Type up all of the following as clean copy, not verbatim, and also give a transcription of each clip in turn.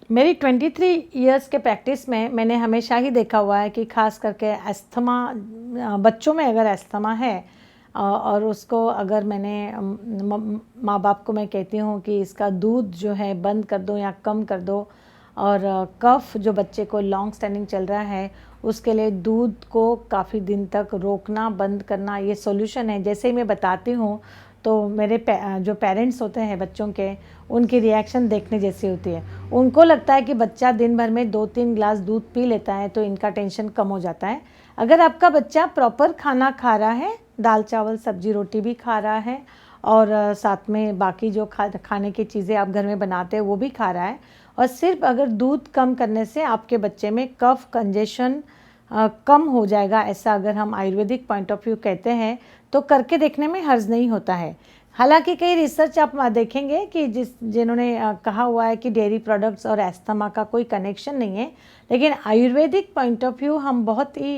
मेरी 23 इयर्स के प्रैक्टिस में मैंने हमेशा ही देखा हुआ है कि ख़ास करके अस्थमा, बच्चों में अगर अस्थमा है और उसको अगर मैंने माँ बाप को मैं कहती हूँ कि इसका दूध जो है बंद कर दो या कम कर दो, और कफ़ जो बच्चे को लॉन्ग स्टैंडिंग चल रहा है उसके लिए दूध को काफ़ी दिन तक रोकना बंद करना ये सॉल्यूशन है। जैसे ही मैं बताती हूँ तो मेरे जो पेरेंट्स होते हैं बच्चों के, उनकी रिएक्शन देखने जैसी होती है। उनको लगता है कि बच्चा दिन भर में 2-3 ग्लास दूध पी लेता है तो इनका टेंशन कम हो जाता है। अगर आपका बच्चा प्रॉपर खाना खा रहा है, दाल चावल सब्जी रोटी भी खा रहा है और साथ में बाकी जो खाने की चीज़ें आप घर में बनाते हैं वो भी खा रहा है, और सिर्फ अगर दूध कम करने से आपके बच्चे में कफ कंजेशन कम हो जाएगा, ऐसा अगर हम आयुर्वेदिक पॉइंट ऑफ व्यू कहते हैं, तो करके देखने में हर्ज नहीं होता है। हालांकि कई रिसर्च आप देखेंगे कि जिन्होंने कहा हुआ है कि डेयरी प्रोडक्ट्स और एस्थमा का कोई कनेक्शन नहीं है, लेकिन आयुर्वेदिक पॉइंट ऑफ व्यू हम बहुत ही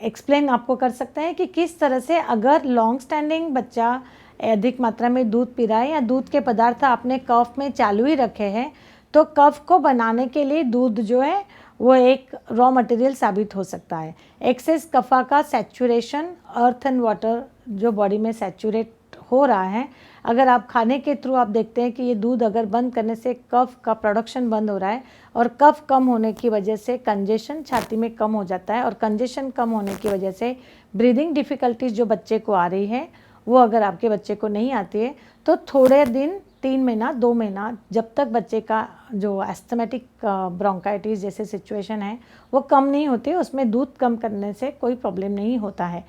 एक्सप्लेन आपको कर सकते हैं कि किस तरह से अगर लॉन्ग स्टैंडिंग बच्चा अधिक मात्रा में दूध पी रहा है या दूध के पदार्थ आपने कफ में चालू ही रखे हैं, तो कफ को बनाने के लिए दूध जो है वो एक रॉ मटेरियल साबित हो सकता है। एक्सेस कफा का सैचुरेशन, अर्थ एंड वाटर जो बॉडी में सैचुरेट हो रहा है, अगर आप खाने के थ्रू आप देखते हैं कि ये दूध अगर बंद करने से कफ का प्रोडक्शन बंद हो रहा है, और कफ कम होने की वजह से कंजेशन छाती में कम हो जाता है, और कंजेशन कम होने की वजह से ब्रीदिंग डिफ़िकल्टीज जो बच्चे को आ रही है वो अगर आपके बच्चे को नहीं आती है, तो थोड़े दिन 3 महीना 2 महीना जब तक बच्चे का जो एस्थमेटिक ब्रोंकाइटिस जैसे सिचुएशन है वो कम नहीं होती, उसमें दूध कम करने से कोई प्रॉब्लम नहीं होता है।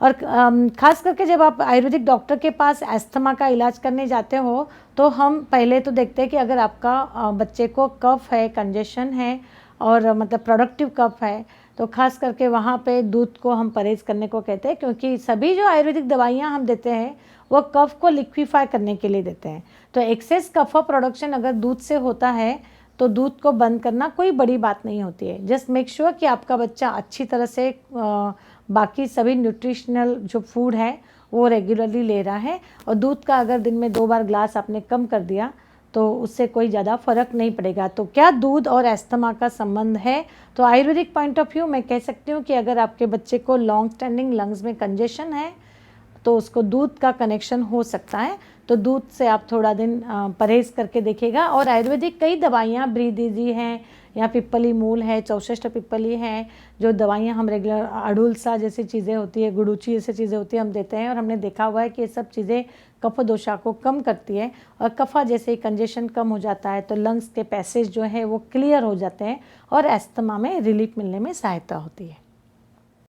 और ख़ास करके जब आप आयुर्वेदिक डॉक्टर के पास अस्थमा का इलाज करने जाते हो तो हम पहले तो देखते हैं कि अगर आपका बच्चे को कफ है, कंजेशन है और मतलब प्रोडक्टिव कफ है, तो ख़ास करके वहाँ पे दूध को हम परहेज़ करने को कहते हैं, क्योंकि सभी जो आयुर्वेदिक दवाइयाँ हम देते हैं वो कफ को लिक्विफाई करने के लिए देते हैं। तो एक्सेस कफा प्रोडक्शन अगर दूध से होता है तो दूध को बंद करना कोई बड़ी बात नहीं होती है। जस्ट मेक श्योर कि आपका बच्चा अच्छी तरह से बाकी सभी न्यूट्रिशनल जो फूड है वो रेगुलरली ले रहा है, और दूध का अगर दिन में 2 बार ग्लास आपने कम कर दिया तो उससे कोई ज़्यादा फ़र्क नहीं पड़ेगा। तो क्या दूध और अस्थमा का संबंध है? तो आयुर्वेदिक पॉइंट ऑफ व्यू मैं कह सकती हूँ कि अगर आपके बच्चे को लॉन्ग स्टैंडिंग लंग्स में कंजेशन है तो उसको दूध का कनेक्शन हो सकता है। तो दूध से आप थोड़ा दिन परहेज़ करके देखिएगा। और आयुर्वेदिक कई दवाइयाँ ब्रीद इजी हैं या पिप्पली मूल है, चौसष्ट पिप्पली है, जो दवाइयाँ हम रेगुलर अड़ुलसा जैसी चीज़ें होती है, गुड़ूची जैसी चीज़ें होती है हम देते हैं, और हमने देखा हुआ है कि ये सब चीज़ें कफ दोषा को कम करती है, और कफा जैसे ही कंजेशन कम हो जाता है तो लंग्स के पैसेज जो है वो क्लियर हो जाते हैं और अस्थमा में रिलीफ मिलने में सहायता होती है।